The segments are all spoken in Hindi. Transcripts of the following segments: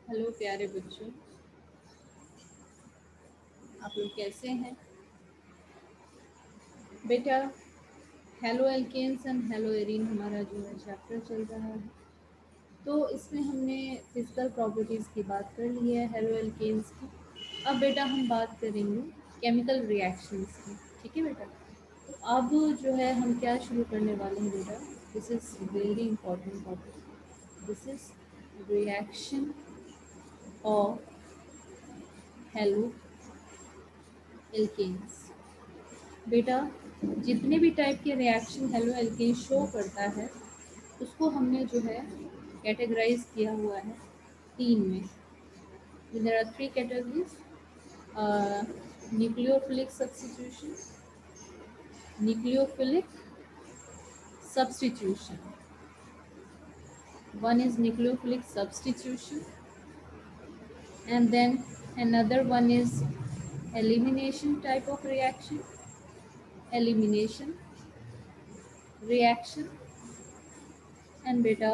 हेलो प्यारे बच्चों, आप लोग कैसे हैं? बेटा, हेलो एल्केन्स एंड हेलो एरीन हमारा जो है चैप्टर चल रहा है। तो इसमें हमने फिजिकल प्रॉपर्टीज़ की बात कर ली है हेलो एल्केन्स की। अब बेटा हम बात करेंगे केमिकल रिएक्शंस की। ठीक है बेटा। तो अब जो है हम क्या शुरू करने वाले हैं बेटा, this is very important topic. This is reaction of haloalkanes. बेटा, जितने भी टाइप के रिएक्शन हेलो एल्केन शो करता है उसको हमने जो है कैटेगराइज किया हुआ है तीन में। There are three categories: nucleophilic substitution, nucleophilic substitution. One is nucleophilic substitution, and then another one is elimination type of reaction, elimination reaction, and beta,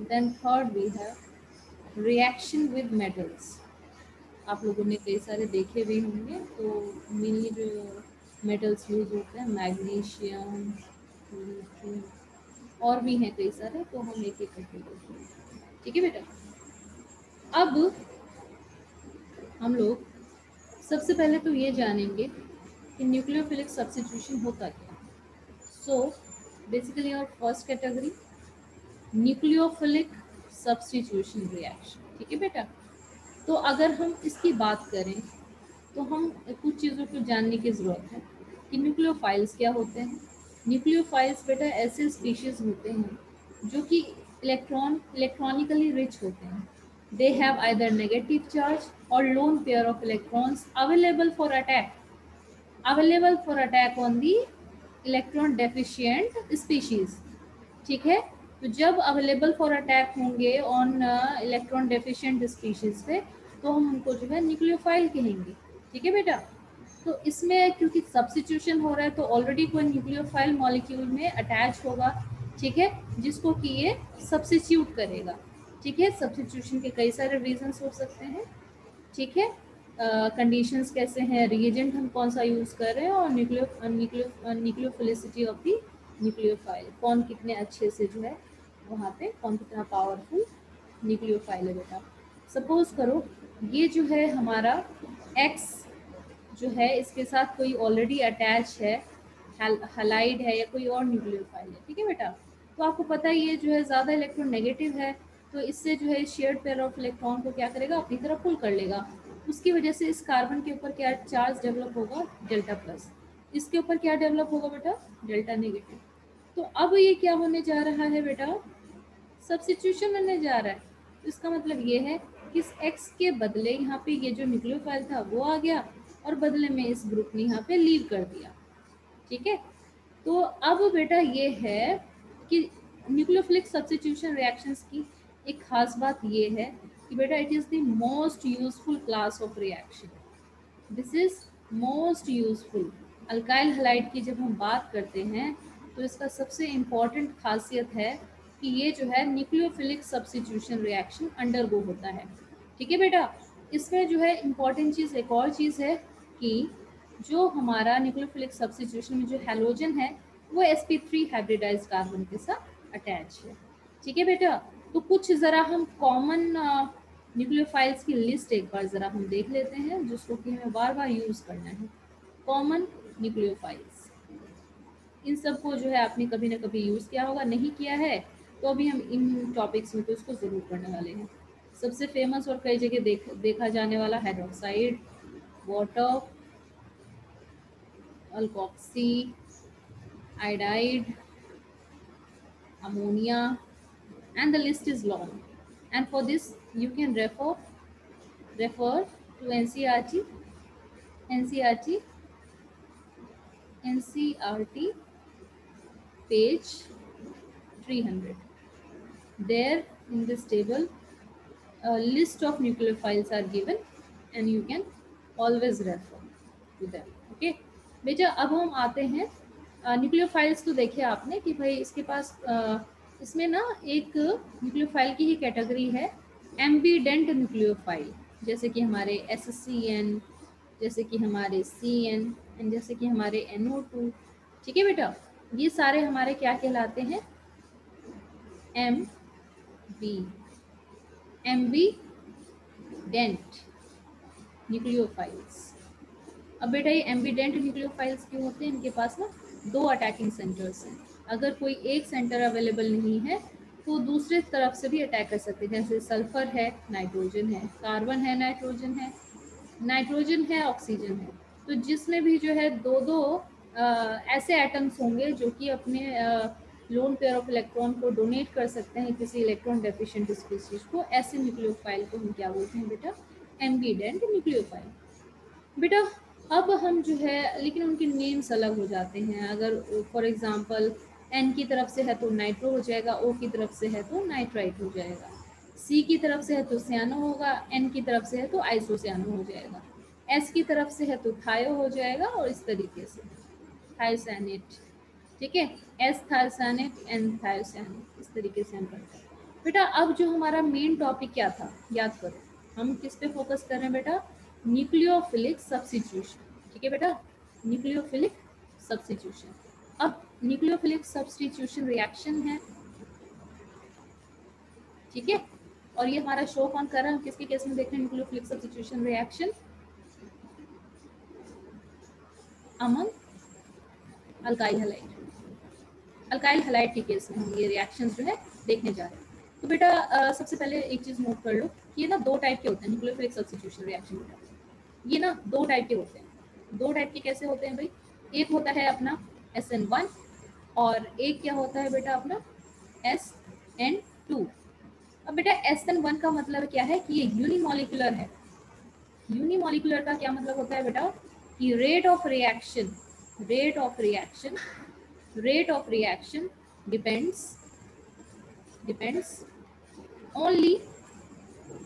then third we have reaction with metals. आप लोगों ने कई सारे देखे भी होंगे। तो मेनली जो मेटल्स यूज होते हैं मैग्नीशियम, लिथियम, और भी हैं कई सारे, तो हम एक एक करके देखेंगे। ठीक है बेटा। अब हम लोग सबसे पहले तो ये जानेंगे कि न्यूक्लियोफिलिक सब्स्टिट्यूशन होता क्या। सो बेसिकली और first category nucleophilic substitution reaction. ठीक है बेटा। तो अगर हम इसकी बात करें तो हम कुछ चीज़ों को जानने की ज़रूरत है कि न्यूक्लियोफाइल्स क्या होते हैं। न्यूक्लियोफाइल्स बेटा ऐसे स्पीशीज़ होते हैं जो कि इलेक्ट्रॉनिकली रिच होते हैं। They have either negative charge और lone pair of electrons available for attack on the electron deficient species. ठीक है। तो जब अवेलेबल फॉर अटैक होंगे ऑन इलेक्ट्रॉन डेफिशिएंट स्पीशीज पे तो हम उनको जो है न्यूक्लियोफाइल कहेंगे। ठीक है बेटा। तो इसमें क्योंकि सब्स्टिट्यूशन हो रहा है तो ऑलरेडी कोई न्यूक्लियोफाइल मॉलिक्यूल में अटैच होगा। ठीक है। जिसको कि ये सब्स्टिट्यूट करेगा। ठीक है। सब्स्टिट्यूशन के कई सारे रीजंस हो सकते हैं। ठीक है। कंडीशंस कैसे हैं, रिएजेंट हम कौन सा यूज़ कर रहे हैं, और न्यूक्लियोफिलिसिटी ऑफ द न्यूक्लियोफाइल, कौन कितने अच्छे से जो है वहाँ पे कौन कितना पावरफुल न्यूक्लियोफाइल है बेटा। सपोज करो ये जो है हमारा एक्स जो है इसके साथ कोई ऑलरेडी अटैच है, हलाइड है या कोई और न्यूक्लियोफाइल है। ठीक है बेटा। तो आपको पता ही ये जो है ज़्यादा इलेक्ट्रॉन नेगेटिव है, तो इससे जो है शेयर्ड पेयर ऑफ इलेक्ट्रॉन को क्या करेगा, अपनी तरफ पुल कर लेगा। उसकी वजह से इस कार्बन के ऊपर क्या चार्ज डेवलप होगा, डेल्टा प्लस। इसके ऊपर क्या डेवलप होगा बेटा, डेल्टा नेगेटिव। तो अब ये क्या होने जा रहा है बेटा, सब्स्टिट्यूशन होने जा रहा है। तो इसका मतलब ये है कि इस एक्स के बदले यहाँ पे ये जो न्यूक्लियोफाइल था वो आ गया और बदले में इस ग्रुप ने यहाँ पे लीव कर दिया। ठीक है। तो अब बेटा ये है कि न्यूक्लियोफिलिक सब्स्टिट्यूशन रिएक्शंस की एक खास बात ये है कि बेटा it is the most useful class of reaction. This is most useful. Alkyl halide की जब हम बात करते हैं तो इसका सबसे इम्पॉर्टेंट खासियत है कि ये जो है न्यूक्लियोफिलिक सब्स्टिट्यूशन रिएक्शन अंडरगो होता है। ठीक है बेटा। इसमें जो है इम्पॉर्टेंट चीज़ एक और चीज़ है कि जो हमारा न्यूक्लियोफिलिक सब्स्टिट्यूशन में जो हैलोजन है वो sp3 हाइब्रिडाइज्ड कार्बन के साथ अटैच है। ठीक है बेटा। तो कुछ ज़रा हम कॉमन न्यूक्लियोफाइल्स की लिस्ट एक बार ज़रा हम देख लेते हैं जिसको कि हमें बार बार यूज़ करना है। कॉमन न्यूक्लियोफाइल्स, इन सब को जो है आपने कभी ना कभी यूज़ किया होगा, नहीं किया है तो अभी हम इन टॉपिक्स में तो इसको ज़रूर पढ़ने वाले हैं। सबसे फेमस और कई जगह देखा जाने वाला hydroxide, water, alkoxy, iodide, ammonia, and the list is long. And for this you can refer to NCERT page 300. There in this table a list of nucleophiles are given and you can always refer to them. Okay बेटा। अब हम आते हैं न्यूक्लियोफाइल्स। तो देखिए आपने कि भाई इसके पास इसमें ना एक न्यूक्लियोफाइल की ही कैटेगरी है एम्बीडेंट न्यूक्लियोफाइल, जैसे कि हमारे SCN, जैसे कि हमारे CN एंड जैसे कि हमारे NO2। ठीक है बेटा, ये सारे हमारे क्या कहलाते हैं? MB, ambident nucleophiles. अब बेटा ये एम्बीडेंट न्यूक्लियोफाइल्स क्यों होते हैं? इनके पास ना दो अटैकिंग सेंटर्स हैं। अगर कोई एक सेंटर अवेलेबल नहीं है तो दूसरे तरफ से भी अटैक कर सकते हैं। जैसे सल्फर है, नाइट्रोजन है, कार्बन है, नाइट्रोजन है, नाइट्रोजन है, ऑक्सीजन है। तो जिसमें भी जो है दो दो ऐसे एटम्स होंगे जो कि अपने लोन पेयर ऑफ इलेक्ट्रॉन को डोनेट कर सकते हैं किसी इलेक्ट्रॉन डेफिशिएंट स्पीशीज को, ऐसे न्यूक्लियोफाइल को हम क्या बोलते हैं बेटा? एम्बीडेंट न्यूक्लियोफाइल। बेटा अब हम जो है, लेकिन उनके नेम्स अलग हो जाते हैं। अगर फॉर एग्जांपल N की तरफ से है तो नाइट्रो हो जाएगा, O की तरफ से है तो नाइट्राइट हो जाएगा, C की तरफ से है तो सियानो होगा, N की तरफ से है तो आइसोसियानो हो जाएगा, S की तरफ से है तो थायो हो जाएगा, और इस तरीके से थायोसैनेट। ठीक है, S थायोसैनेट, N थायोसैनेट, इस तरीके से हम करते हैं। बेटा अब जो हमारा मेन टॉपिक क्या था, याद करो, हम किस पे फोकस कर रहे हैं बेटा? Nucleophilic substitution. ठीक है बेटा, न्यूक्लियोफिलिक सब्स्टिट्यूशन। अब न्यूक्लियोफिलिक सब्स्टिट्यूशन रिएक्शन है, ठीक है, और ये हमारा शो कौन कर रहा है? हम किसके केस में देख रहे हैं nucleophilic substitution reaction? Among alkyl halide. Alkyl halide के केस में हम ये रिएक्शंस जो है देखने जा रहे हैं। तो बेटा सबसे पहले एक चीज नोट कर लो, ये ना दो टाइप के होते हैं न्यूक्लियोफिलिक सब्स्टिट्यूशन रिएक्शन। बेटा ये ना दो टाइप के होते हैं। दो टाइप के कैसे होते हैं भाई? एक होता है अपना SN1, और एक क्या होता है बेटा अपना SN2। अब बेटा SN1 का मतलब क्या है कि ये यूनिमॉलिक्यूलर है। यूनिमॉलिक्यूलर का क्या मतलब होता है बेटा? कि rate of reaction, rate of reaction, rate of reaction depends only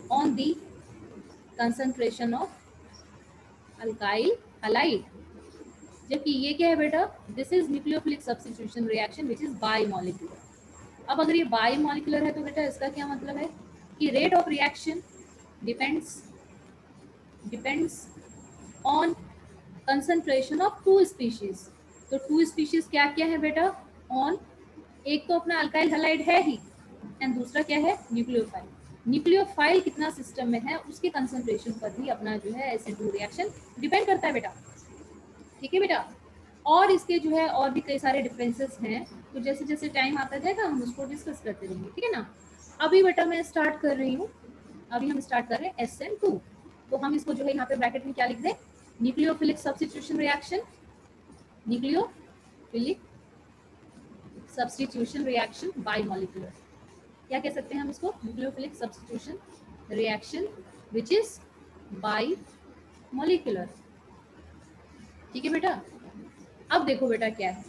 on the concentration of alkyl halide। जबकि ये क्या है बेटा? This is nucleophilic substitution reaction which is bimolecular. अब अगर ये बाइमॉलिक्यूलर है तो बेटा इसका क्या मतलब है कि rate of reaction depends on concentration of two species. तो टू स्पीशीज क्या क्या है बेटा? ऑन, एक तो अपना अल्काइल हैलाइड है ही, एंड दूसरा क्या है? न्यूक्लियोफाइल। न्यूक्लियोफाइल कितना सिस्टम में है उसके कंसंट्रेशन पर भी अपना जो है SN2 रिएक्शन डिपेंड करता है बेटा। ठीक है बेटा, और इसके जो है और भी कई सारे डिफरेंसेस हैं, तो जैसे जैसे टाइम आता जाएगा हम उसको डिस्कस करते रहेंगे। ठीक है ना। अभी बेटा मैं स्टार्ट कर रही हूँ, अभी हम स्टार्ट कर रहे हैं SN2। तो हम इसको जो है यहाँ पे ब्रैकेट में क्या लिख दें? Nucleophilic substitution reaction, nucleophilic substitution reaction bimolecular. क्या कह सकते हैं हम इसको? Nucleophilic substitution reaction which is bimolecular. ठीक है बेटा। अब देखो बेटा क्या है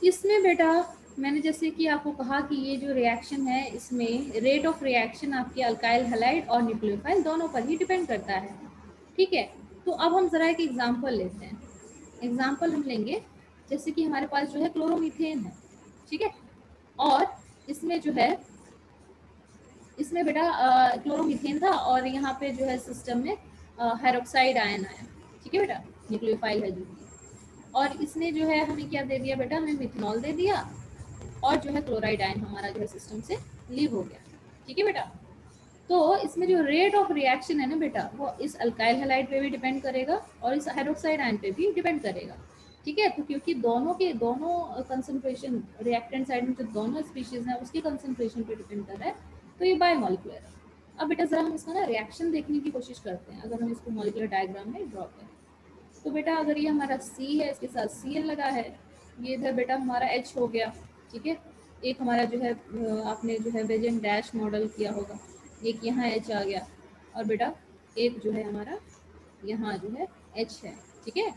इसमें। बेटा मैंने जैसे कि आपको कहा कि ये जो रिएक्शन है इसमें रेट ऑफ रिएक्शन आपके अल्काइल हैलाइड और न्यूक्लियोफाइल दोनों पर ही डिपेंड करता है। ठीक है, तो अब हम जरा एक एग्जांपल लेते हैं। एग्जांपल हम लेंगे, जैसे कि हमारे पास जो है क्लोरोमीथेन है। ठीक है, और इसमें जो है, इसमें बेटा क्लोरोमीथेन था और यहाँ पे जो है सिस्टम में हाइड्रोक्साइड आयन आया। ठीक है बेटा, न्यूक्लियोफाइल है जो, और इसने जो है हमें क्या दे दिया बेटा? हमें मिथेनॉल दे दिया, और जो है क्लोराइड आयन हमारा जो है सिस्टम से लीव हो गया। ठीक है बेटा, तो इसमें जो रेट ऑफ रिएक्शन है ना बेटा, वो इस अल्काइल हैलाइड पे भी डिपेंड करेगा और इस हाइड्रोक्साइड आयन पे भी डिपेंड करेगा। ठीक है, तो क्योंकि दोनों के दोनों कंसंट्रेशन रिएक्टेंट साइड में जो दोनों स्पीशीज हैं उसके कंसंट्रेशन पे डिपेंड कर रहा है, तो ये बायोमॉलिक्यूलर है। अब बेटा जरा हम इसका ना रिएक्शन देखने की कोशिश करते हैं, अगर हम इसको मॉलिक्यूलर डायग्राम में ड्रॉ करें। तो बेटा अगर ये हमारा C है, इसके साथ Cl लगा है, ये इधर बेटा हमारा H हो गया। ठीक है, एक हमारा जो है आपने जो है बेजन डैश मॉडल किया होगा, एक यहाँ H आ गया, और बेटा एक जो है हमारा यहाँ जो है H है। ठीक है,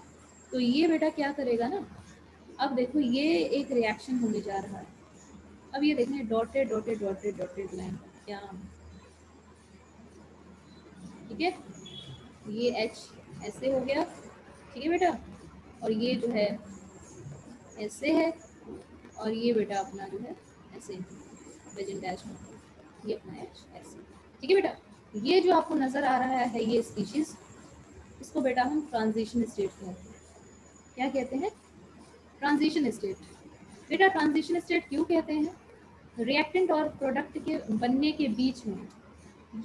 तो ये बेटा क्या करेगा ना, अब देखो ये एक रिएक्शन होने जा रहा है। अब ये देखें dotted dotted dotted dotted line क्या, ठीक है, ये H ऐसे हो गया। ठीक है बेटा, और ये जो है ऐसे है, और ये बेटा अपना जो है ऐसे बेजन डैश में। ये अपना H ऐसे, ठीक है बेटा। ये जो आपको नजर आ रहा है ये स्पीशीज, इसको बेटा हम ट्रांजिशन स्टेट कहते हैं। क्या कहते हैं? Transition state. बेटा ट्रांजिशन स्टेट क्यों कहते हैं? रिएक्टेंट और प्रोडक्ट के बनने के बीच में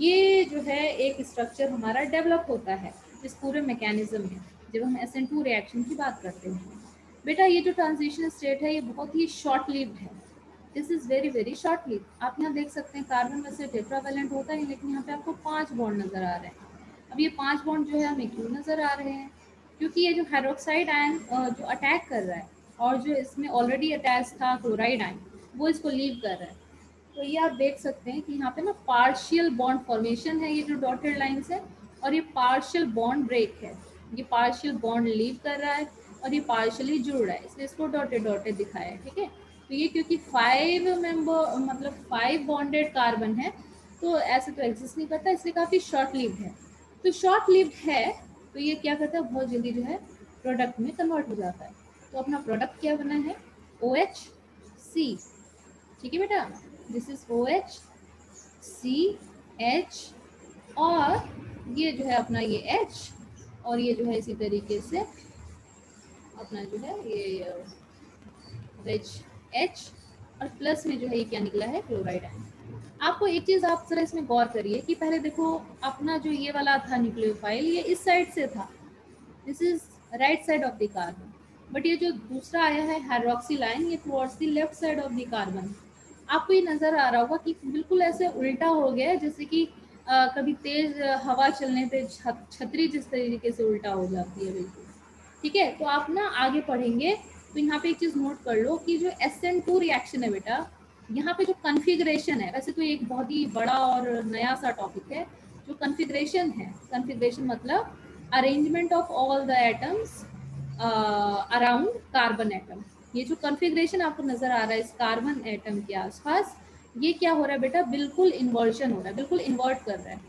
ये जो है एक स्ट्रक्चर हमारा डेवलप होता है इस पूरे मैकेनिज्म में, जब हम SN2 रिएक्शन की बात करते हैं। बेटा ये जो ट्रांजिशन स्टेट है ये बहुत ही शॉर्ट लिव्ड है। This is very very short lived. आप यहाँ देख सकते हैं कार्बन में से टेट्रावैलेंट होता है, लेकिन यहाँ पे आपको 5 बॉन्ड नज़र आ रहे हैं। अब ये 5 बॉन्ड जो है हमें क्यों नज़र आ रहे हैं? क्योंकि ये जो हाइड्रोक्साइड आयन जो अटैक कर रहा है और जो इसमें ऑलरेडी अटैच था क्लोराइड आयन, वो इसको लीव कर रहा है। तो ये आप देख सकते हैं कि यहाँ पे ना पार्शियल बॉन्ड फॉर्मेशन है, ये जो डॉटेड लाइंस है, और ये पार्शियल बॉन्ड ब्रेक है। ये पार्शियल बॉन्ड लीव कर रहा है और ये पार्शियली जुड़ रहा है, इसलिए इसको डॉटेड डॉटेड दिखाया है, ठीक है। तो ये क्योंकि 5 मेंबर मतलब 5 बॉन्डेड कार्बन है, तो ऐसे तो एग्जिस्ट नहीं करता, इसलिए काफ़ी शॉर्ट लिव्ड है। तो शॉर्ट लिव्ड है तो ये क्या करता है, बहुत जल्दी जो है प्रोडक्ट में कन्वर्ट हो जाता है। तो अपना प्रोडक्ट क्या बना है? OHC, ठीक है बेटा। दिस इज OHCH, और ये जो है अपना ये H, और ये जो है इसी तरीके से अपना जो है ये H, और प्लस में जो है ये क्या निकला है? Chloride ion. आपको एक चीज़ आप जरा इसमें गौर करिए कि पहले देखो अपना जो ये वाला था न्यूक्लियोफाइल, ये इस साइड से था, this is right side of the carbon, but ये जो दूसरा आया है हाइड्रोक्सिल आयन, ये towards the left side of the carbon. आपको ये नज़र आ रहा होगा कि बिल्कुल ऐसे उल्टा हो गया है, जैसे कि कभी तेज हवा चलने पे छतरी जिस तरीके से उल्टा हो जाती है, बिल्कुल, ठीक है। तो आप ना आगे पढ़ेंगे तो यहाँ पे एक चीज़ नोट कर लो कि जो SN2 रिएक्शन है बेटा, यहाँ पे जो कन्फिग्रेशन है, वैसे तो एक बहुत ही बड़ा और नया सा टॉपिक है। जो कन्फिग्रेशन है, कन्फिग्रेशन मतलब arrangement of all the atoms around carbon atom. ये जो कन्फिग्रेशन आपको नजर आ रहा है इस कार्बन एटम के आसपास, ये क्या हो रहा है बेटा? बिल्कुल इन्वर्जन हो रहा है, बिल्कुल इन्वर्ट कर रहा है।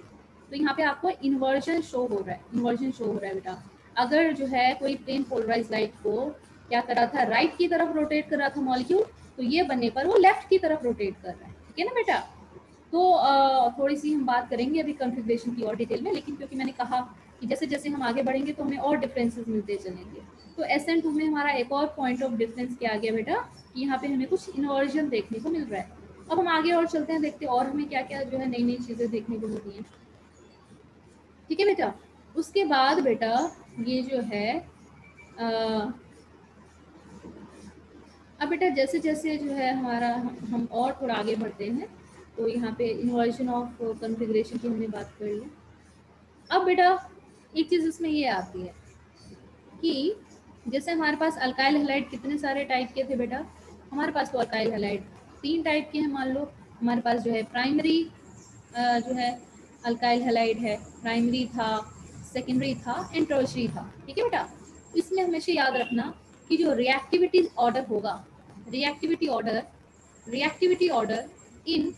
तो यहाँ पे आपको इन्वर्जन शो हो रहा है, इन्वर्जन शो हो रहा है बेटा। अगर जो है कोई प्लेन पोलराइज लाइट को क्या कर रहा था, राइट की तरफ रोटेट कर रहा था मॉलिक्यूल, तो ये बनने पर वो लेफ्ट की तरफ रोटेट कर रहा है, ठीक है ना बेटा। तो थोड़ी सी हम बात करेंगे अभी कन्फिग्रेशन की और डिटेल में, लेकिन क्योंकि मैंने कहा कि जैसे जैसे हम आगे बढ़ेंगे तो हमें और डिफरेंसेस मिलते चलेंगे। तो SN2 में हमारा एक और पॉइंट ऑफ डिफरेंस क्या आ गया बेटा, कि यहाँ पे हमें कुछ इन्वर्जन देखने को मिल रहा है। अब हम आगे और चलते हैं, देखते हैं और हमें क्या क्या जो है नई नई चीज़ें देखने को मिलती हैं, ठीक है बेटा। उसके बाद बेटा ये जो है अब बेटा जैसे जैसे जो है हमारा हम और थोड़ा आगे बढ़ते हैं, तो यहाँ पे इन्वर्जन ऑफ कॉन्फ़िगरेशन की हमने बात कर ली। अब बेटा एक चीज़ इसमें ये आती है कि जैसे हमारे पास अल्काइल हैलाइड कितने सारे टाइप के थे बेटा, हमारे पास तो अल्काइल हैलाइड 3 टाइप के हैं। मान लो हमारे पास जो है प्राइमरी जो है अल्काइल हैलाइड है, प्राइमरी था, सेकेंडरी था एंड टर्शरी था, ठीक है बेटा। इसमें हमेशा याद रखना कि जो रिएक्टिविटी ऑर्डर होगा, reactivity order in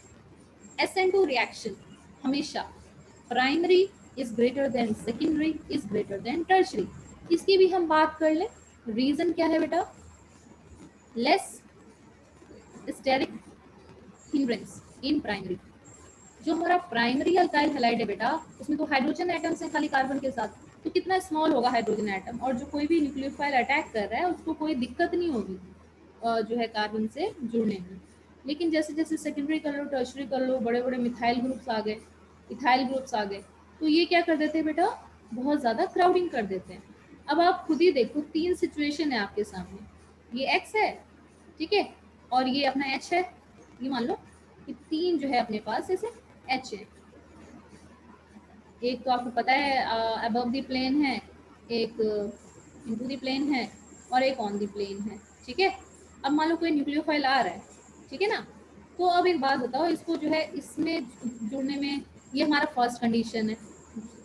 SN2 reaction हमेशा primary is greater than secondary is greater than tertiary. इसकी भी हम बात कर लें। रीजन क्या है बेटा? Less steric hindrance in primary. जो हमारा प्राइमरी अल्काइल हैलाइड है बेटा, उसमें तो हाइड्रोजन एटम्स हैं खाली कार्बन के साथ, तो कितना स्मॉल होगा हाइड्रोजन एटम, और जो कोई भी न्यूक्लियोफाइल अटैक कर रहा है उसको कोई दिक्कत नहीं होगी जो है कार्बन से जुड़ने में। लेकिन जैसे जैसे सेकेंडरी कर लो, टर्शरी कर लो, बड़े बड़े मिथाइल ग्रुप्स आ गए, इथाइल ग्रुप्स आ गए, तो ये क्या कर देते हैं बेटा? बहुत ज़्यादा क्राउडिंग कर देते हैं। अब आप खुद ही देखो 3 सिचुएशन है आपके सामने, ये X है, ठीक है, और ये अपना H है। ये मान लो कि 3 जो है अपने पास ऐसे H है। एक तो आपको पता है अबव द प्लेन है, एक इनटू द प्लेन है, और एक ऑन द प्लेन है, ठीक है। अब मान लो कोई न्यूक्लियोफाइल आ रहा है, ठीक है ना। तो अब एक बात बताओ, इसको जो है इसमें जुड़ने में, ये हमारा फर्स्ट कंडीशन है,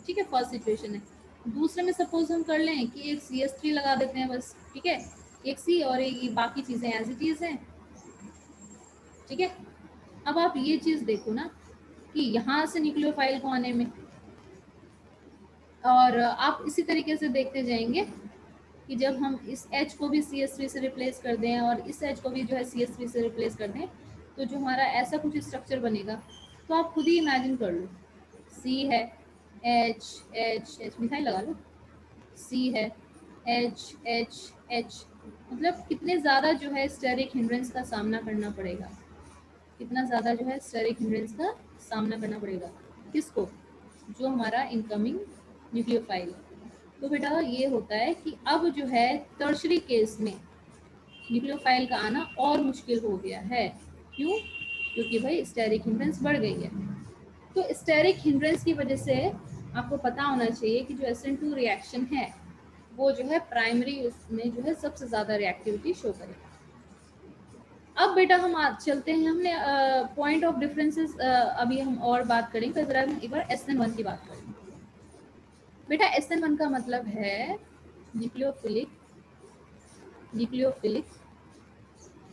ठीक है, फर्स्ट सिचुएशन है। दूसरे में सपोज हम कर लें कि एक CH3 लगा देते हैं बस, ठीक है, एक C और एक बाकी चीज़ें एज इट इज हैं, ठीक है। अब आप ये चीज़ देखो ना कि यहाँ से न्यूक्लियोफाइल को आने में, और आप इसी तरीके से देखते जाएंगे कि जब हम इस H को भी CH3 से रिप्लेस कर दें और इस H को भी जो है CH3 से रिप्लेस कर दें, तो जो हमारा ऐसा कुछ स्ट्रक्चर बनेगा तो आप खुद ही इमेजिन कर लो, सी है, एच एच एच, मिथाइल लगा लो, सी है, एच एच एच, मतलब कितने ज़्यादा जो है स्टेरिक हिंड्रेंस का सामना करना पड़ेगा, कितना ज़्यादा जो है स्टेरिक हिंड्रेंस का सामना करना पड़ेगा। किसको? जो हमारा इनकमिंग न्यूक्लियोफाइल। तो बेटा ये होता है कि अब जो है टर्शरी केस में न्यूक्लियोफाइल का आना और मुश्किल हो गया है। क्यों? क्योंकि भाई स्टेरिक हिंड्रेंस बढ़ गई है। तो स्टेरिक हिंड्रेंस की वजह से आपको पता होना चाहिए कि जो SN2 रिएक्शन है वो जो है प्राइमरी उसमें जो है सबसे ज़्यादा रिएक्टिविटी शो करेगा। अब बेटा हम आज चलते हैं, हमने पॉइंट ऑफ डिफरेंसेस अभी हम और बात करेंगे, जरा एक बार SN1 की बात करें। बेटा SN1 का मतलब है nucleophilic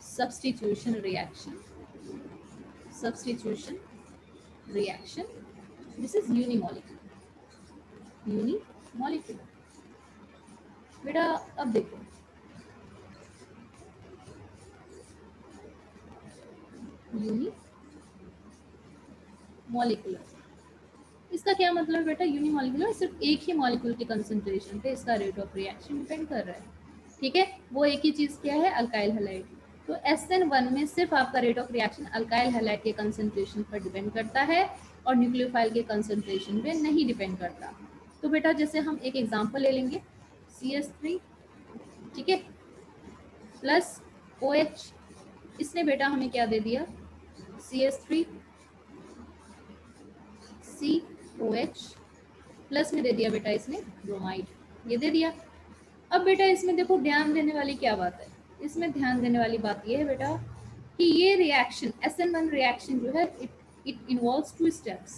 substitution reaction, substitution reaction, this is unimolecular. बेटा अब देखो, यूनिमॉलिक्यूलर, इसका क्या मतलब है बेटा? यूनिमॉलिक्यूलर सिर्फ एक ही मॉलिक्यूल के कंसंट्रेशन पे इसका रेट ऑफ रिएक्शन डिपेंड कर रहा है। ठीक है, वो एक ही चीज क्या है? Alkyl halide. तो SN1 में सिर्फ आपका rate of reaction alkyl halide के कंसंट्रेशन पर डिपेंड करता है और न्यूक्लियोफाइल के कंसंट्रेशन पे नहीं डिपेंड करता। तो बेटा जैसे हम एक एग्जांपल ले लेंगे, CH3, ठीक है, प्लस OH, इसने बेटा हमें क्या दे दिया? CH3 COH प्लस में दे दिया बेटा इसने ब्रोमाइड, ये दे दिया। अब बेटा इसमें देखो ध्यान देने वाली क्या बात है, इसमें ध्यान देने वाली बात ये है बेटा कि ये रिएक्शन SN1 रिएक्शन जो है it involves 2 steps.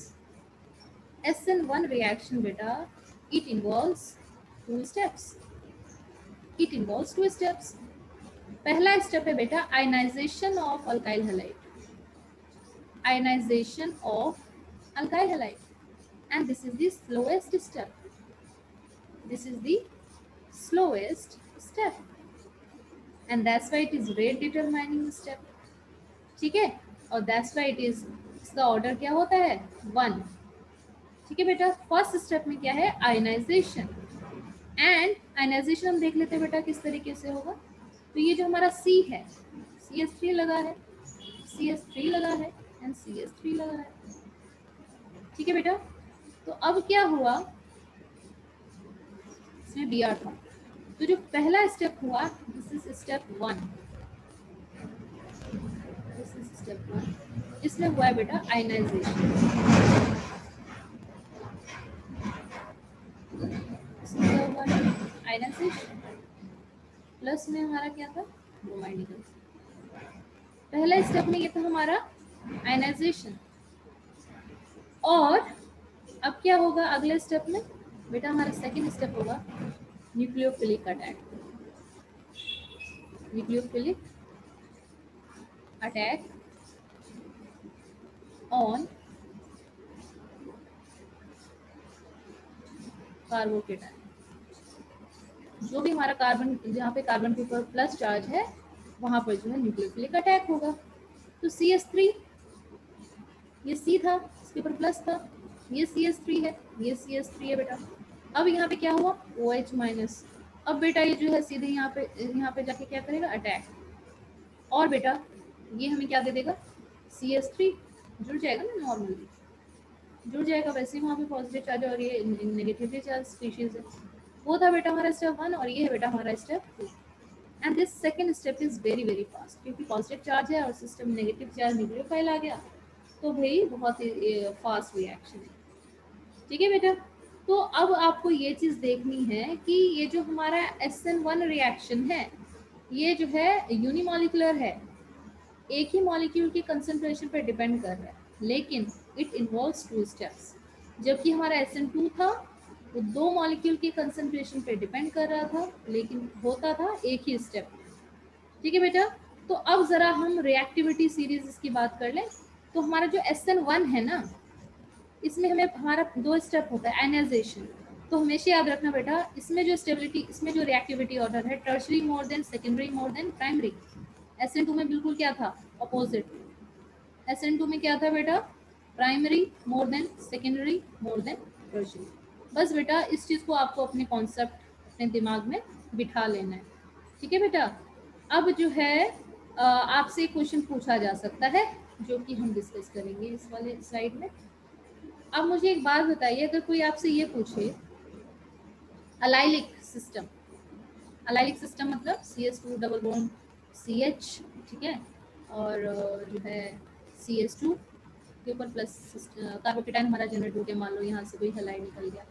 SN1 reaction बेटा it involves 2 steps, it involves 2 steps. पहला स्टेप है बेटा ionization of alkyl halide, ionization of alkyl halide, and this is the slowest step, this is the slowest step and that's why it is rate determining step। ठीक है, और that's why it is, इसका ऑर्डर क्या होता है? 1। ठीक है बेटा, फर्स्ट स्टेप में क्या है? आयनाइजेशन। एंड आयनाइजेशन हम देख लेते हैं बेटा किस तरीके से होगा। तो ये जो हमारा C है, CH3 लगा है, CH3 लगा है एंड CH3 लगा है। ठीक है बेटा, तो अब क्या हुआ, इसमें Br था, तो जो पहला स्टेप हुआ, this is step 1, this is step 1, इसमें हुआ है बेटा आयनाइजेशन, इसमें क्या हुआ है? आयनाइजेशन, प्लस में हमारा क्या था? ब्रोमाइड निकल। पहला स्टेप में ये था हमारा आयनाइजेशन, और अब क्या होगा अगले स्टेप में? बेटा हमारा सेकंड स्टेप होगा nucleophilic attack, nucleophilic attack on carbocation. जो भी हमारा कार्बन, जहाँ पे कार्बन के ऊपर प्लस चार्ज है वहां पर जो है न्यूक्लियोफिलिक अटैक होगा। तो CH3, ये C था, इसके ऊपर प्लस था, ये CH3 है, ये CH3 है बेटा। अब यहाँ पे क्या हुआ? OH minus. अब बेटा ये जो है सीधे यहाँ पे जाके क्या करेगा? अटैक। और बेटा ये हमें क्या दे देगा? CH3 जुड़ जाएगा ना, नॉर्मली जुड़ जाएगा, वैसे ही वहाँ पे पॉजिटिव चार्ज और ये नेगेटिवली चार्ज स्पीशीज है। वो था बेटा हमारा स्टेप 1 और ये है बेटा हमारा step 2। And this second step is very very fast, क्योंकि पॉजिटिव चार्ज है और सिस्टम नेगेटिव चार्ज न्यूक्लियोफाइल आ गया, तो भाई बहुत ही फास्ट रिएक्शन है। ठीक है बेटा, तो अब आपको ये चीज़ देखनी है कि ये जो हमारा SN1 रिएक्शन है ये जो है यूनिमॉलिक्यूलर है, एक ही मॉलिक्यूल की कंसंट्रेशन पर डिपेंड कर रहा है, लेकिन इट इन्वॉल्व्स 2 स्टेप्स। जबकि हमारा SN2 था वो 2 मॉलिक्यूल की कंसंट्रेशन पे डिपेंड कर रहा था, लेकिन होता था एक ही स्टेप। ठीक है बेटा, तो अब जरा हम रिएक्टिविटी सीरीज इसकी बात कर लें। तो हमारा जो SN1 है ना, इसमें हमें हमारा 2 स्टेप होता है आयनाइजेशन। तो हमेशा याद रखना बेटा, इसमें जो स्टेबिलिटी, इसमें जो रिएक्टिविटी ऑर्डर है tertiary more than secondary more than primary. SN2 में बिल्कुल क्या था? अपोजिट। SN2 में क्या था बेटा? Primary more than secondary more than tertiary. बस बेटा इस चीज़ को आपको अपने कॉन्सेप्ट अपने दिमाग में बिठा लेना है, ठीक है बेटा। अब जो है आपसे एक क्वेश्चन पूछा जा सकता है जो कि हम डिस्कस करेंगे इस वाले स्लाइड में। अब मुझे एक बात बताइए, अगर कोई आपसे ये पूछे अलाइलिक सिस्टम, अलाइलिक सिस्टम मतलब CH2 डबल बॉन्ड CH, ठीक है, और जो है CH2 के ऊपर प्लस कार्बोकेटाइन हमारा जनरेट हो गया, मान लो यहाँ से कोई हैलाइड निकल गया,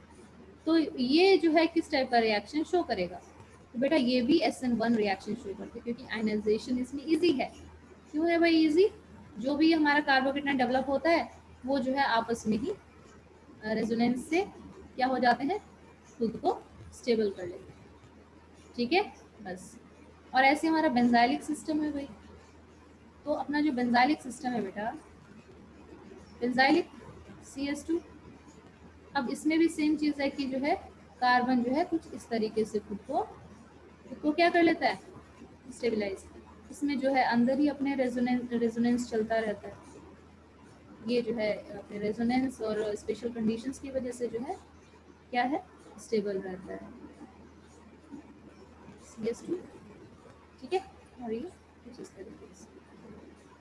तो ये जो है किस टाइप का रिएक्शन शो करेगा? तो बेटा ये भी SN1 रिएक्शन शो करते हैं, क्योंकि आयनाइजेशन इसमें इजी है। क्यों है भाई इजी? जो भी हमारा कार्बोकेटाइन डेवलप होता है वो जो है आपस में ही रेजोनेंस से क्या हो जाते हैं, खुद को स्टेबल कर लेते हैं, ठीक है बस। और ऐसे हमारा बेंजाइलिक सिस्टम है भाई, तो अपना जो बेंजाइलिक सिस्टम है बेटा, बेंजाइलिक CH2, अब इसमें भी सेम चीज़ है कि जो है कार्बन जो है कुछ इस तरीके से खुद को क्या कर लेता है, स्टेबलाइज। इसमें जो है अंदर ही अपने रेजोनेंस चलता रहता है, ये जो है अपने रेजोनेंस और स्पेशल कंडीशंस की वजह से जो है क्या है, स्टेबल रहता है CH2, ठीक है। और ये कुछ इस तरीके से।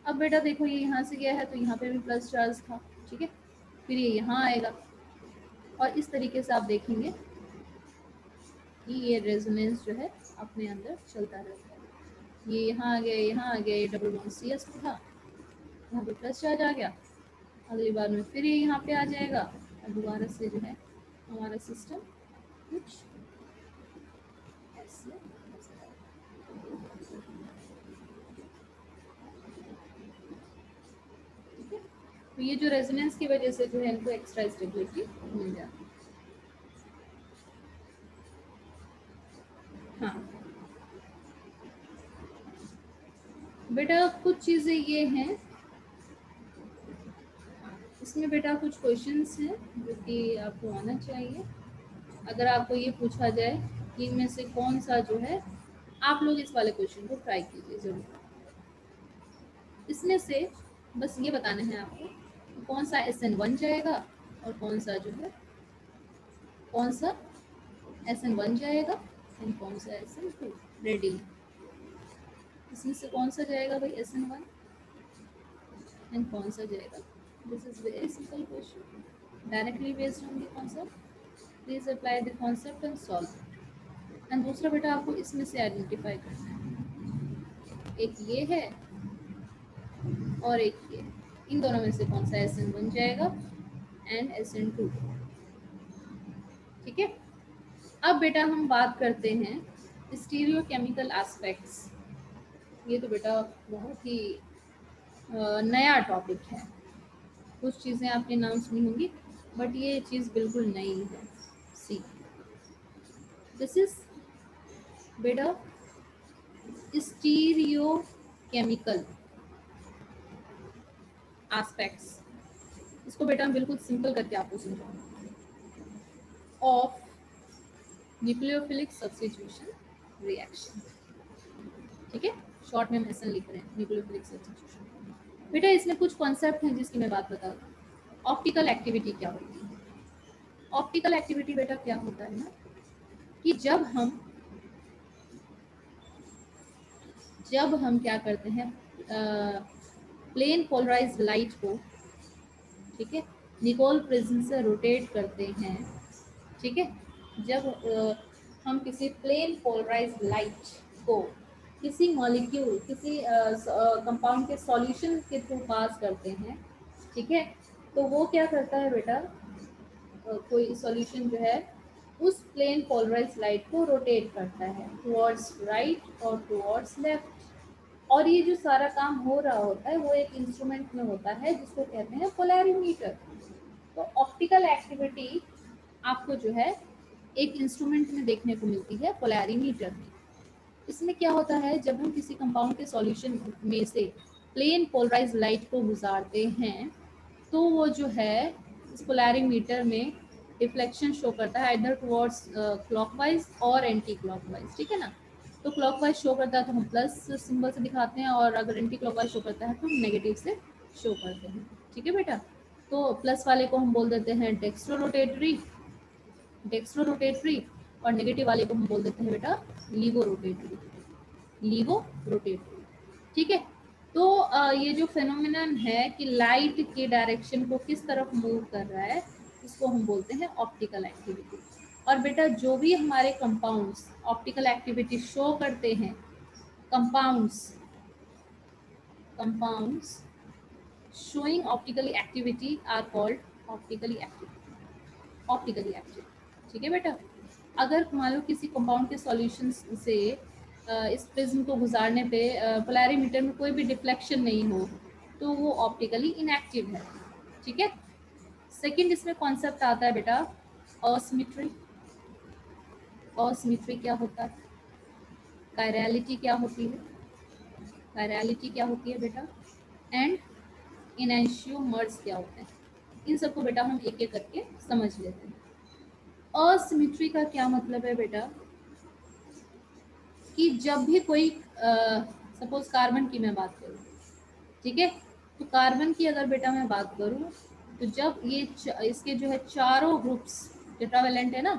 अब बेटा देखो ये यहाँ से गया है तो यहाँ पे भी प्लस चार्ज था, ठीक है, फिर ये यहाँ आएगा और इस तरीके से आप देखेंगे कि ये रेजोनेंस जो है अपने अंदर चलता रहता है। ये यहाँ आ गया, यहाँ आ गया, ये डबल बॉन्ड CH2 था, यहाँ पे प्लस चार्ज आ गया, अगली बार में फिर ये यहाँ पे आ जाएगा और दोबारा से जो है हमारा सिस्टम कुछ ऐसे। तो ये जो रेजोनेंस की वजह से जो है इनको एक्स्ट्रा स्टेबिलिटी मिल जाती है। हाँ बेटा कुछ चीज़ें ये हैं इसमें, बेटा कुछ क्वेश्चंस हैं जो कि आपको आना चाहिए। अगर आपको ये पूछा जाए कि इनमें से कौन सा जो है, आप लोग इस वाले क्वेश्चन को ट्राई कीजिए ज़रूर। इसमें से बस ये बताना है आपको कौन सा SN1 जाएगा और कौन सा जो है, कौन सा SN1 जाएगा एंड कौन सा SN2 रेडी। इसमें से कौन सा जाएगा भाई SN1 एंड कौन सा जाएगा? This is very simple question directly based on the concept. Please apply the concept and solve. And दूसरा बेटा आपको इसमें से आइडेंटिफाई करना है, एक ये है और एक ये, इन दोनों में से कौन सा SN1 जाएगा एंड SN2, ठीक है। अब बेटा हम बात करते हैं स्टीरियोकेमिकल एस्पेक्ट्स। ये तो बेटा बहुत ही नया टॉपिक है, कुछ चीज़ें आपके नाम सुनी होंगी बट ये चीज़ बिल्कुल नई है। सी दिस इज बेटा स्टीरियोकेमिकल एस्पेक्ट्स। इसको बेटा हम बिल्कुल सिंपल करके आपको समझाऊंगा। ऑफ न्यूक्लियोफिलिक सब्स्टिट्यूशन रिएक्शन, ठीक है, शॉर्ट में हम ऐसा लिख रहे हैं न्यूक्लियोफिलिक सब्स्टिट्यूशन। बेटा इसमें कुछ कॉन्सेप्ट हैं जिसकी मैं बात बता दूँ। ऑप्टिकल एक्टिविटी क्या होती है? ऑप्टिकल एक्टिविटी बेटा क्या होता है ना कि जब हम क्या करते हैं, प्लेन पोलराइज्ड लाइट को, ठीक है, निकोल प्रिज्म से रोटेट करते हैं, ठीक है, जब हम किसी प्लेन पोलराइज्ड लाइट को किसी मॉलिक्यूल, किसी कंपाउंड के सॉल्यूशन के थ्रू पास करते हैं, ठीक है, तो वो क्या करता है बेटा, कोई सॉल्यूशन जो है उस प्लेन पोलराइज्ड लाइट को रोटेट करता है टुवर्ड्स राइट और टुवर्ड्स लेफ्ट। और ये जो सारा काम हो रहा होता है वो एक इंस्ट्रूमेंट में होता है जिसको कहते हैं पोलैरीमीटर। तो ऑप्टिकल एक्टिविटी आपको जो है एक इंस्ट्रूमेंट में देखने को मिलती है, पोलैरीमीटर में। इसमें क्या होता है, जब हम किसी कंपाउंड के सॉल्यूशन में से प्लेन पोलराइज्ड लाइट को गुजारते हैं तो वो जो है इस पोलैरीमीटर में रिफ्लेक्शन शो करता है आइदर टुवर्ड्स क्लॉकवाइज और एंटी क्लॉकवाइज, ठीक है ना। तो क्लॉकवाइज शो करता है तो हम प्लस सिंबल से दिखाते हैं और अगर एंटी क्लॉकवाइज शो करता है तो हम नेगेटिव से शो करते हैं, ठीक है बेटा। तो प्लस वाले को हम बोल देते हैं डेक्स्ट्रो रोटेटरी, और नेगेटिव वाले को हम बोल देते हैं बेटा लीवो रोटेटरी। ठीक है। तो ये जो फेनोमेनन है कि लाइट के डायरेक्शन को किस तरफ मूव कर रहा है, इसको हम बोलते हैं ऑप्टिकल एक्टिविटी। और बेटा जो भी हमारे कंपाउंड्स ऑप्टिकल एक्टिविटी शो करते हैं, compounds showing optically activity are called optically active। ठीक है बेटा। अगर मान लो किसी कंपाउंड के सॉल्यूशन से इस प्रिज्म को गुजारने पे पोलैरिमीटर में कोई भी डिफ्लेक्शन नहीं हो, तो वो ऑप्टिकली इनएक्टिव है। ठीक है। सेकंड इसमें कॉन्सेप्ट आता है बेटा असिमेट्री। असिमेट्री क्या होता है, कायरलिटी क्या होती है, बेटा, एंड इनैंशियोमर्स क्या होते हैं। इन सबको बेटा हम एक एक करके समझ लेते हैं। असिमेट्री का क्या मतलब है बेटा, कि जब भी कोई सपोज कार्बन की मैं बात करूँ, ठीक है, तो कार्बन की अगर बेटा मैं बात करूँ, तो जब ये इसके जो है चारों ग्रुप्स टेट्रावेलेंट है ना,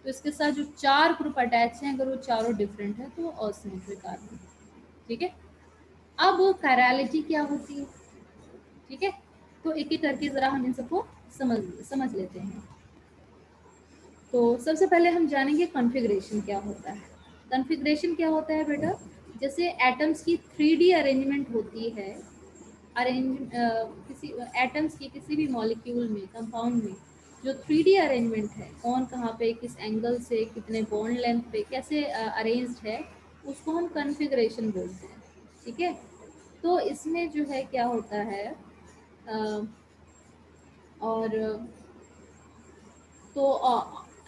तो इसके साथ जो 4 ग्रुप अटैच हैं, अगर वो चारों डिफरेंट है तो असिमेट्रिक कार्बन। ठीक है। अब कायरलिटी क्या होती है, ठीक है, तो एक एक करके जरा हम इन सबको समझ लेते हैं। तो सबसे पहले हम जानेंगे कॉन्फ़िगरेशन क्या होता है। कॉन्फ़िगरेशन क्या होता है बेटा, जैसे एटम्स की 3D अरेंजमेंट होती है, किसी एटम्स की किसी भी मॉलिक्यूल में, कंपाउंड में जो 3D अरेंजमेंट है, कौन कहाँ पे किस एंगल से कितने बॉन्ड लेंथ पे कैसे अरेंज्ड है, उसको हम कॉन्फ़िगरेशन बोलते हैं। ठीक है। तो इसमें जो है क्या होता है, अ, और तो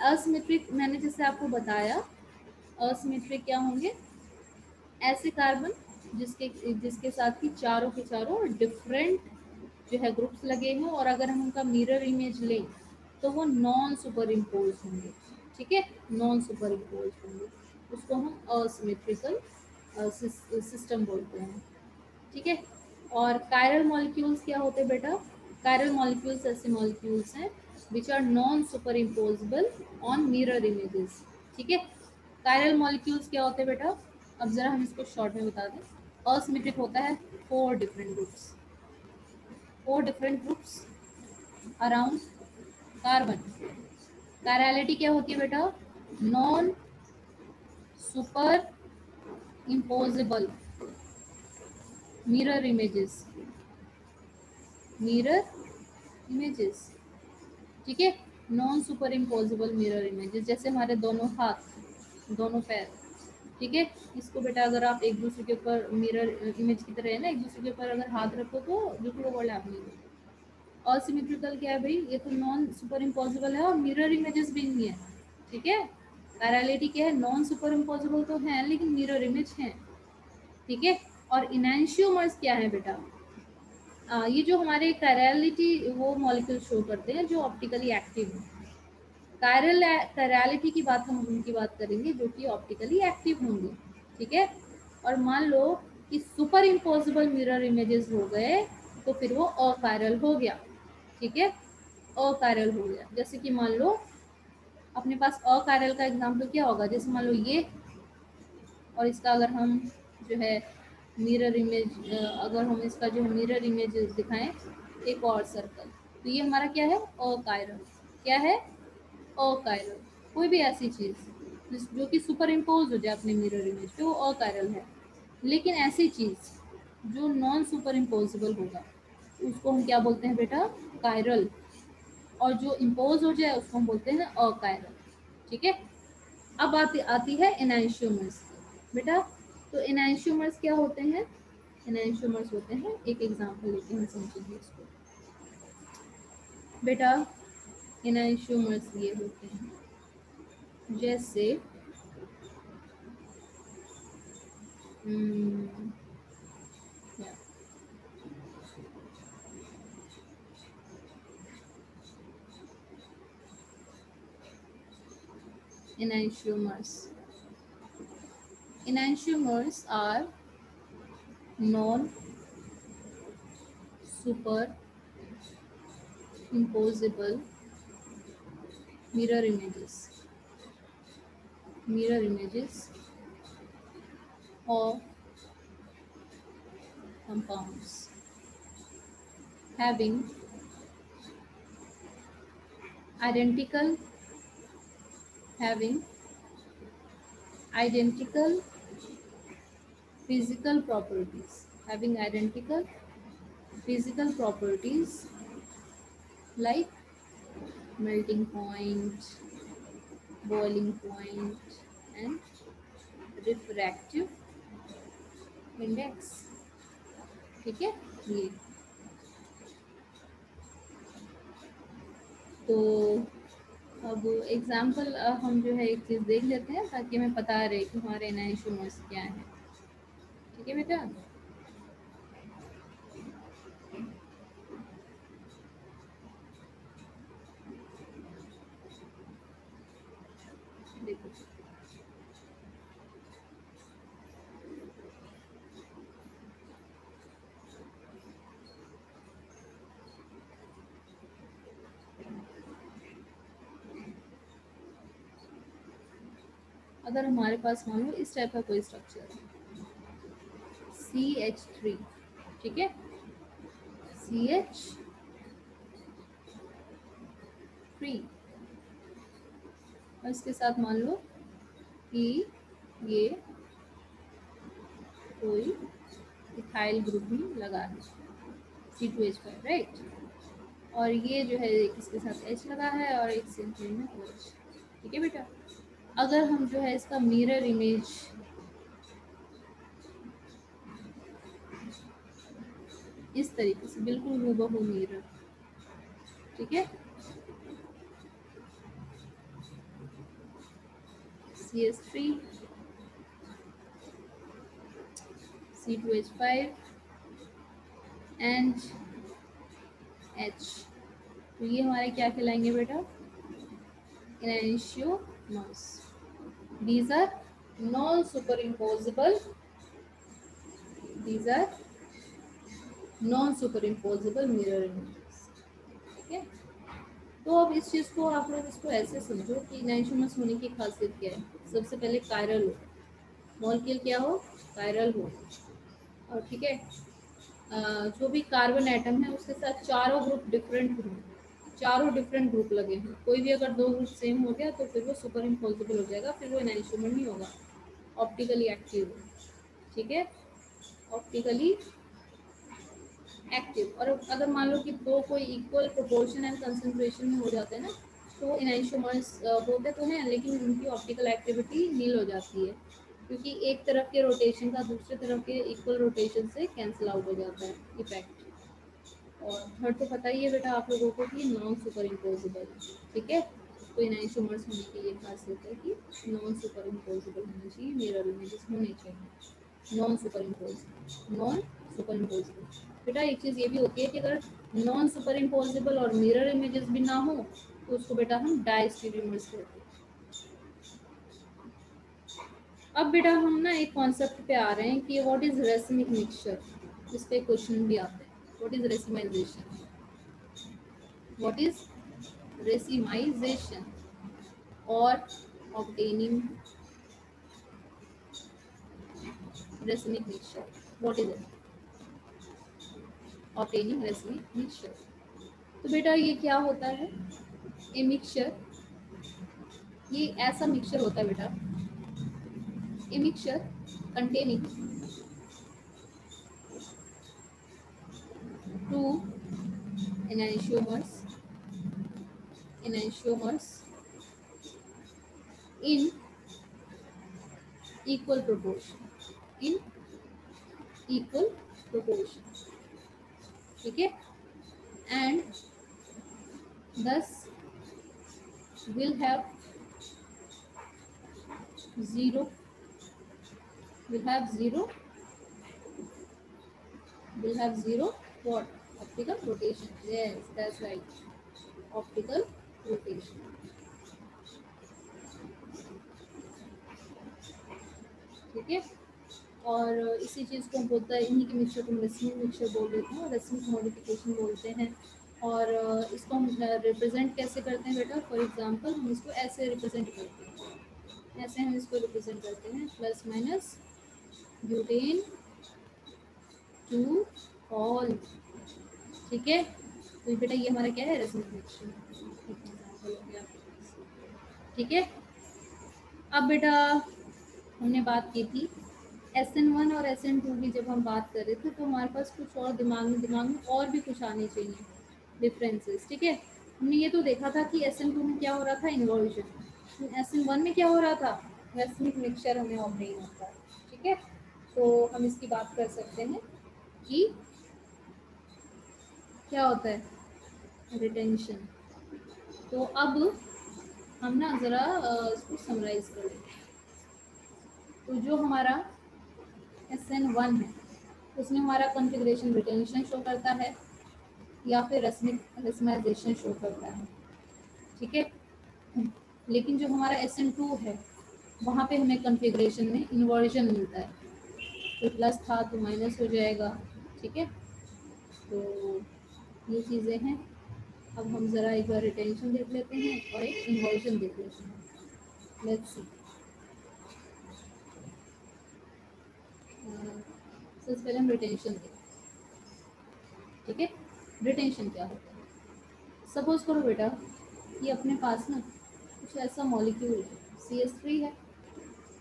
असिमेट्रिक मैंने जैसे आपको बताया, असिमेट्रिक क्या होंगे, ऐसे कार्बन जिसके जिसके साथ कि चारों के चारों डिफरेंट जो है ग्रुप्स लगे हों, और अगर हम उनका मिरर इमेज लें तो वो नॉन सुपर इम्पोज होंगे। ठीक है, नॉन सुपर इम्पोज होंगे, उसको हम असिमेट्रिकल सिस्टम बोलते हैं। ठीक है। और कायरल मॉलिक्यूल्स क्या होते हैं बेटा, कायरल मॉलिक्यूल्स ऐसे मॉलिक्यूल्स हैं which are non superimposable on mirror images. ठीक है। कायरल मॉलिक्यूल्स क्या होते हैं बेटा, अब जरा हम इसको शॉर्ट में बता दें। असिमेट्रिक होता है 4 different groups, 4 different groups around carbon. Chirality क्या होती है बेटा, non super imposable mirror images, mirror images. ठीक है, non super imposable mirror images, जैसे हमारे दोनों हाथ, दोनों पैर। ठीक है, इसको बेटा अगर आप एक दूसरे के ऊपर मिरर इमेज की तरह है ना, एक दूसरे के ऊपर अगर हाथ रखो तो बिल्कुल ओवरलैप नहीं होगा। असिमेट्रिकल क्या है भाई, ये तो नॉन सुपर इम्पोजिबल है और मिरर इमेजेस भी नहीं है। ठीक है। पैरेलिटी क्या है, नॉन सुपर इम्पोजिबल तो है लेकिन मिरर इमेज है। ठीक है। और इनैंशियोमर्स क्या है बेटा, ये जो हमारे कैरलिटी वो मॉलिक्यूल शो करते हैं जो ऑप्टिकली एक्टिव है। कैरलिटी की बात हम उनकी बात करेंगे जो कि ऑप्टिकली एक्टिव होंगे। ठीक है। और मान लो कि सुपर इम्पोजिबल मिरर इमेजेस हो गए तो फिर वो अकायरल हो गया। ठीक है, अकायरल हो गया। जैसे कि मान लो अपने पास अकायरल का एग्जाम्पल क्या होगा, जैसे मान लो ये, और इसका अगर हम जो है मिरर इमेज, अगर हम इसका जो है मिरर इमेज दिखाएं एक और सर्कल, तो ये हमारा क्या है, अकायरल। क्या है, अकायरल। कोई भी ऐसी चीज़ जो कि सुपर इम्पोज हो जाए अपने मिरर इमेज पे, वो अकायरल है। लेकिन ऐसी चीज़ जो नॉन सुपर इम्पोजिबल होगा उसको हम क्या बोलते हैं बेटा, कायरल। और जो इम्पोज हो जाए उसको हम बोलते हैं अकायरल। ठीक है। अब आती है एनांशियोमर्स बेटा। तो एनांशियोमर्स क्या होते हैं, एनांशियोमर्स होते हैं, एक एग्जांपल लेके हम समझेंगे इसको बेटा। एनांशियोमर्स ये होते हैं जैसे क्या, enantiomers are non super impossible mirror images of compounds having identical having identical physical properties having identical physical properties like melting point, boiling point and refractive index. ठीक है, ये तो अब एग्जाम्पल हम जो है एक चीज़ देख लेते हैं ताकि हमें पता रहे कि हमारे एनाइसोमर्स क्या है। ठीक है बेटा, देखो अगर हमारे पास मान लो इस टाइप का कोई स्ट्रक्चर है CH3, ठीक है, CH3 और इसके साथ मान लो कि ये कोई इथाइल ग्रुप में लगा है C2H5, राइट, और ये जो है इसके साथ H लगा है और एक सिंपल में OH। ठीक है बेटा, अगर हम जो है इसका मिरर इमेज इस तरीके से बिल्कुल हूबहू मिरर, ठीक है, CH3 C2H5 एंड H, तो ये हमारे क्या कहलाएंगे बेटा, enantiomers। These are non-superimposable mirror images। ठीक है, तो अब इस चीज़ को आप लोग इसको ऐसे समझो कि एनाइसोमर्स होने की खासियत क्या है। सबसे पहले कायरल हो, मॉलिक्यूल क्या हो, कायरल हो, और ठीक है जो भी कार्बन एटम है उसके साथ चारों ग्रुप डिफरेंट हो, चारों डिफरेंट ग्रुप लगे हैं। कोई भी अगर दो ग्रुप सेम हो गया तो फिर वो सुपर इम्पोजिबल हो जाएगा, फिर वो एनाइसोमर नहीं होगा, ऑप्टिकली एक्टिव। ठीक है, ऑप्टिकली एक्टिव। और अगर मान लो कि दो कोई इक्वल प्रोपोर्शन एंड कंसंट्रेशन में हो जाते हैं ना, तो एनाइसोमर्स होते तो हैं लेकिन उनकी ऑप्टिकल एक्टिविटी नील हो जाती है, क्योंकि एक तरफ के रोटेशन का दूसरे तरफ के इक्वल रोटेशन से कैंसिल आउट हो जाता है इफेक्ट। और थर्ड तो पता ही है बेटा आप लोगों को कि नॉन सुपर इम्पोजिबल। ठीक है, तो एनाइसोमर्स होने की ये खासियत है कि नॉन सुपर इम्पोजिबल होने चाहिए, मिरर इमेजेस होने चाहिए नॉन सुपर इम्पोजिबल। बेटा एक चीज़ ये भी होती है कि अगर नॉन सुपर इम्पोजिबल और मिरर इमेजेस भी ना हो तो उसको बेटा हम डायस्टेरियोमर्स कहते हैं। अब बेटा हम ना एक कॉन्सेप्ट पे आ रहे हैं कि व्हाट इज रेसिमिक मिक्सचर, इस पे क्वेश्चन भी आते हैं। What is racemisation, what is racemisation और obtaining racemic mixture, what is it, obtaining racemic mixture। तो बेटा ये क्या होता है, ए मिक्सचर, ये ऐसा मिक्सचर होता है बेटा, a mixture containing two enantiomers in equal proportion, ठीक है, and thus will have zero what, optical rotation। Yes, that's right, optical rotation। ठीक है, और इसी चीज़ को बोलता है, इन्हीं के मिक्सचर को रेसिमिक मिक्सचर बोल देते हैं और रेसिमिक मॉडिफिकेशन बोलते हैं। और इसको हम रिप्रेजेंट कैसे करते हैं बेटा? फॉर एग्जांपल हम इसको ऐसे रिप्रेजेंट करते हैं, ऐसे हम इसको रिप्रेजेंट करते हैं, plus minus butane two all. ठीक है, तो बेटा ये हमारा क्या है? रेजोनेंस रिएक्शन एग्जांपल हो गया। ठीक है, अब बेटा हमने बात की थी SN1 और SN2 की। जब हम बात कर रहे थे तो हमारे पास कुछ और दिमाग में और भी कुछ आने चाहिए डिफरेंसेस। ठीक है, हमने ये तो देखा था कि SN2 में क्या हो रहा था? इन्वॉल्यूशन। SN1 में क्या हो रहा था? रैसमिक मिक्सचर हमें ऑब्टेन होता है। ठीक है, तो हम इसकी बात कर सकते हैं कि क्या होता है? रिटेंशन। तो अब हम ना ज़रा इसको समराइज कर लेते हैं। तो जो हमारा SN1 है उसमें हमारा कॉन्फ़िगरेशन रिटेंशन शो करता है या फिर रस्माइजेशन शो करता है। ठीक है, लेकिन जो हमारा SN2 है वहाँ पे हमें कॉन्फ़िगरेशन में इन्वर्जन मिलता है। तो प्लस था तो माइनस हो जाएगा। ठीक है, तो ये चीज़ें हैं। अब हम ज़रा एक बार रिटेंशन देख लेते हैं और एक इन्वर्जन देख लेते हैं। Let's see. सबसे पहले हम रिटेंशन देखें। ठीक है, रिटेंशन क्या होता है? सपोज करो बेटा कि अपने पास ना कुछ ऐसा मॉलिक्यूल है, CH3 है।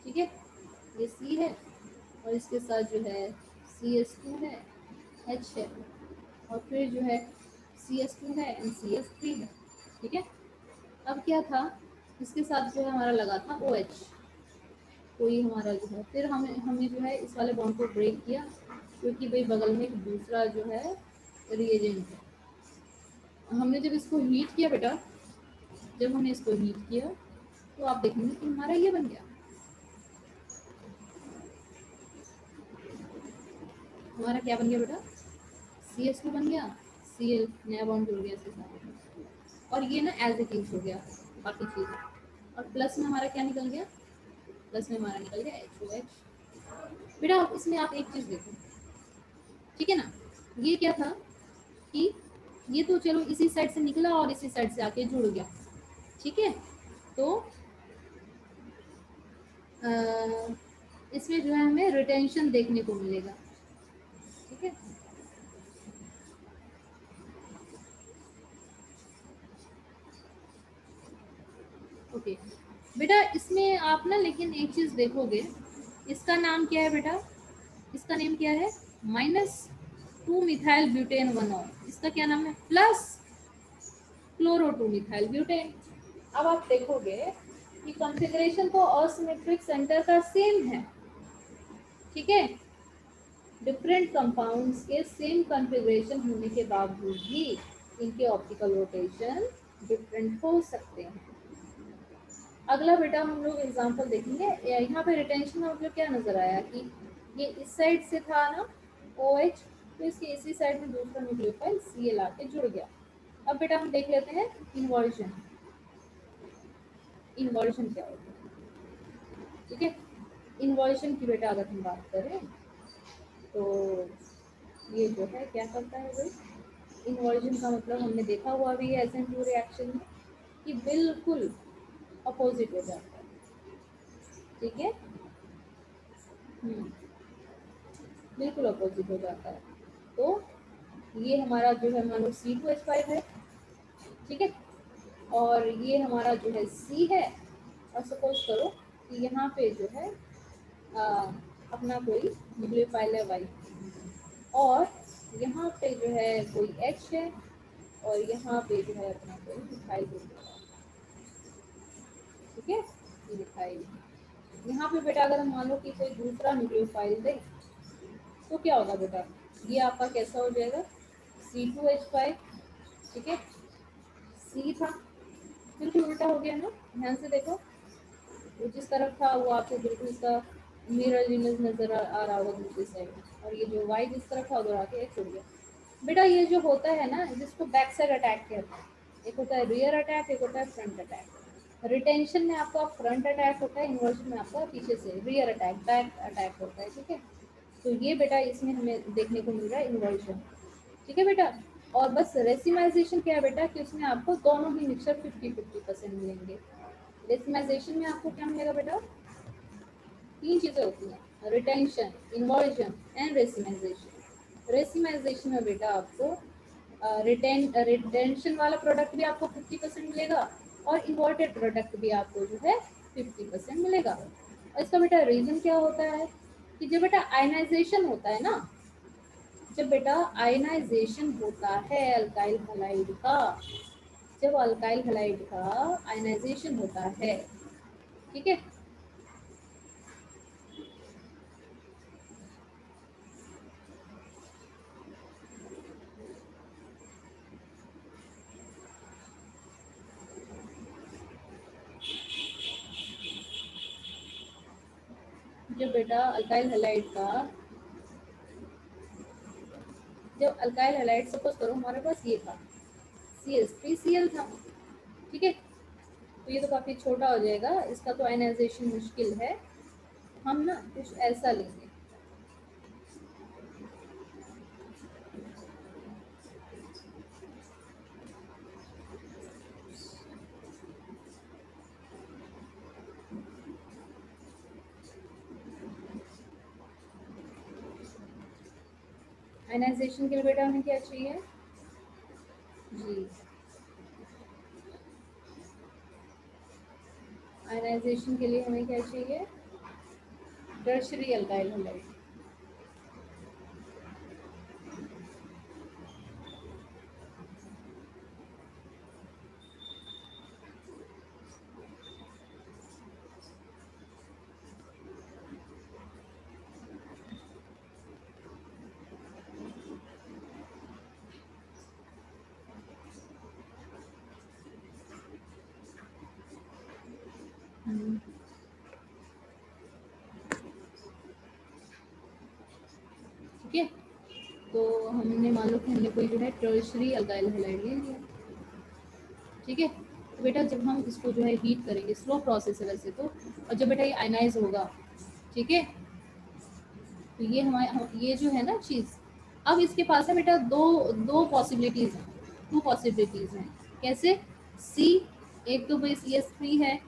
ठीक है, ये C है और इसके साथ जो है CH2 है, H है, और फिर जो है CH2 है एंड CH3 है। ठीक है, अब क्या था? इसके साथ जो है हमारा लगा था OH, कोई हमारा जो है, फिर हमें जो है इस वाले बॉन्ड को ब्रेक किया क्योंकि भाई बगल में एक दूसरा जो है रिएजेंट है। हमने जब इसको हीट किया बेटा, जब हमने इसको हीट किया तो आप देखेंगे कि हमारा ये बन गया। हमारा क्या बन गया बेटा? CH2 बन गया, Cl नया बॉन्ड जुड़ गया इसके साथ, और ये ना एज इट इज हो गया बाकी चीज़। और प्लस में हमारा क्या निकल गया? प्लस में हमारा निकल गया HOH। बेटा आप इसमें आप एक चीज़ देखो, ठीक है ना, ये क्या था कि ये तो चलो इसी साइड से निकला और इसी साइड से आके जुड़ गया। ठीक है, तो अ, इसमें जो है हमें रिटेंशन देखने को मिलेगा। ठीक है, ओके बेटा, इसमें आप ना लेकिन एक चीज़ देखोगे, इसका नाम क्या है बेटा? इसका नेम क्या है? -2 मिथाइल ब्यूटेन 1 ऑल। इसका क्या नाम है? Plus chloro 2 methyl butane. अब आप देखोगे कि कॉन्फ़िगरेशन तो असिमेट्रिक सेंटर का सेम है। ठीक है, डिफरेंट कंपाउंड्स के सेम कॉन्फ़िगरेशन होने के बावजूद भी इनके ऑप्टिकल रोटेशन डिफरेंट हो सकते हैं। अगला बेटा हम लोग एग्जांपल देखेंगे। यहाँ पे रिटेंशन में मतलब क्या नजर आया कि ये इस साइड से था ना OH, तो इसके इसी साइड में दूसरा न्यूक्लियोफाइल Cl आके जुड़ गया। अब बेटा हम देख लेते हैं इन्वर्जन। इन्वर्जन क्या होता है? ठीक है, इन्वर्जन की बेटा अगर हम बात करें तो ये जो है क्या करता है भाई? इन्वर्जन का मतलब हमने देखा हुआ भी है SN2 रिएक्शन में कि बिल्कुल अपोजिट हो जाता है। ठीक है, बिल्कुल अपोजिट हो जाता है। तो ये हमारा जो है मान लो C2H5 है। ठीक है, और ये हमारा जो है C है, और सपोज करो कि यहाँ पे जो है आ, अपना कोई न्यूक्लियोफाइल है Y, और यहाँ पे जो है कोई H है, और यहाँ पे जो है अपना कोई मिथाइल ग्रुप है। ठीक है, ये मिथाइल। यहाँ पे बेटा अगर हम मान लो कि कोई दूसरा न्यूक्लियोफाइल दे तो क्या होगा बेटा? ये आपका कैसा हो जाएगा? C2H5। ठीक है, C था, बिल्कुल उल्टा हो गया ना। ध्यान से देखो, वो जिस तरफ था वो आपको बिल्कुल इसका मिरर इमेज नजर आ रहा होगा दूसरी साइड, और ये जो वाई जिस तरफ था उधर आके एक छुड़ गया। बेटा ये जो होता है ना, जिसको बैक साइड अटैक कहते हैं, एक होता है रियर अटैक, एक होता है फ्रंट अटैक। रिटेंशन में आपका फ्रंट अटैक होता है, इन्वर्जन में आपका पीछे से रियर अटैक, बैक अटैक होता है। ठीक है, तो ये बेटा इसमें हमें देखने को मिल रहा है इन्वर्जन। ठीक है बेटा, और बस रेसिमाइजेशन क्या है बेटा कि उसमें आपको दोनों ही मिक्सचर 50-50% मिलेंगे। रेसिमाइजेशन में आपको क्या मिलेगा बेटा, तीन चीजें होती हैं, retention, inversion and racemisation. Racemisation में बेटा आपको रिटेंशन वाला प्रोडक्ट भी आपको 50% मिलेगा और इन्वर्टेड प्रोडक्ट भी आपको जो है 50% मिलेगा। और इसका बेटा रीजन क्या होता है कि जब बेटा आयनाइजेशन होता है ना, जब बेटा आयनाइजेशन होता है अल्काइल हैलाइड का, जब अल्काइल हैलाइड का आयनाइजेशन होता है, ठीक है, जब बेटा अल्काइल हैलाइड का, जब अल्काइल हैलाइड सपोज करो हमारे पास ये था CH3Cl था, ठीक है, तो ये तो काफी छोटा हो जाएगा, इसका तो आयनाइजेशन मुश्किल है, हम ना कुछ ऐसा लेंगे, आयनाइजेशन के लिए बेटा हमें क्या चाहिए जी, आयनाइजेशन के लिए हमें क्या चाहिए, टर्शरी अल्काइल हैलाइड। ठीक है, तो हमने मान लो कि हमने कोई जो है टर्शरी अल्काइल हैलाइड ले लिया, ठीक है, तो बेटा जब हम इसको जो है हीट करेंगे, स्लो प्रोसेस है वैसे तो, और जब बेटा ये आयनाइज होगा, ठीक है, तो ये हमारे ये जो है ना चीज़, अब इसके पास है बेटा दो दो पॉसिबिलिटीज़ हैं, टू पॉसिबिलिटीज़ हैं, कैसे, सी, एक तो भाई CH3 है,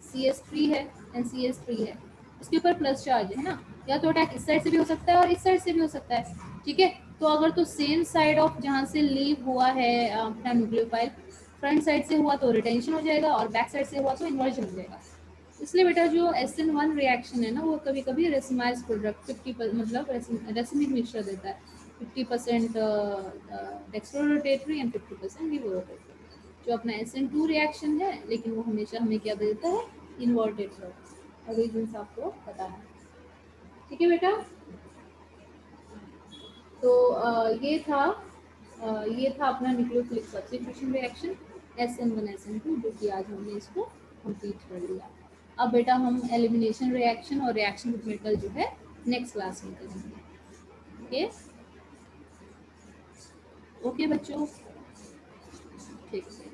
CH3 है एंड CH3 है, उसके ऊपर प्लस चार्ज है ना, या तो अटैक इस साइड से भी हो सकता है और इस साइड से भी हो सकता है, ठीक है, तो अगर तो सेम साइड ऑफ जहाँ से लीव हुआ है अपना न्यूक्लियोफाइल, फ्रंट साइड से हुआ तो रिटेंशन हो जाएगा और बैक साइड से हुआ तो इन्वर्जन हो जाएगा। इसलिए बेटा जो SN1 रिएक्शन है ना, वो कभी कभी रेसिमाइज प्रोडक्ट 50 मतलब रेसिमिक मिक्सचर देता है, 50% dextro rotatory and 50% laevo rotatory. जो अपना SN2 रिएक्शन है, लेकिन वो हमेशा हमें क्या देता है, इन्वर्टेड प्रोडक्ट, और रीजन आपको पता है, ठीक है बेटा। तो ये था अपना nucleophilic substitution reaction SN1 SN2, जो कि आज हमने इसको कंप्लीट कर लिया। अब बेटा हम एलिमिनेशन रिएक्शन और रिएक्शन विद मेटल जो है नेक्स्ट क्लास में करेंगे। ओके ओके बच्चों, ठीक है।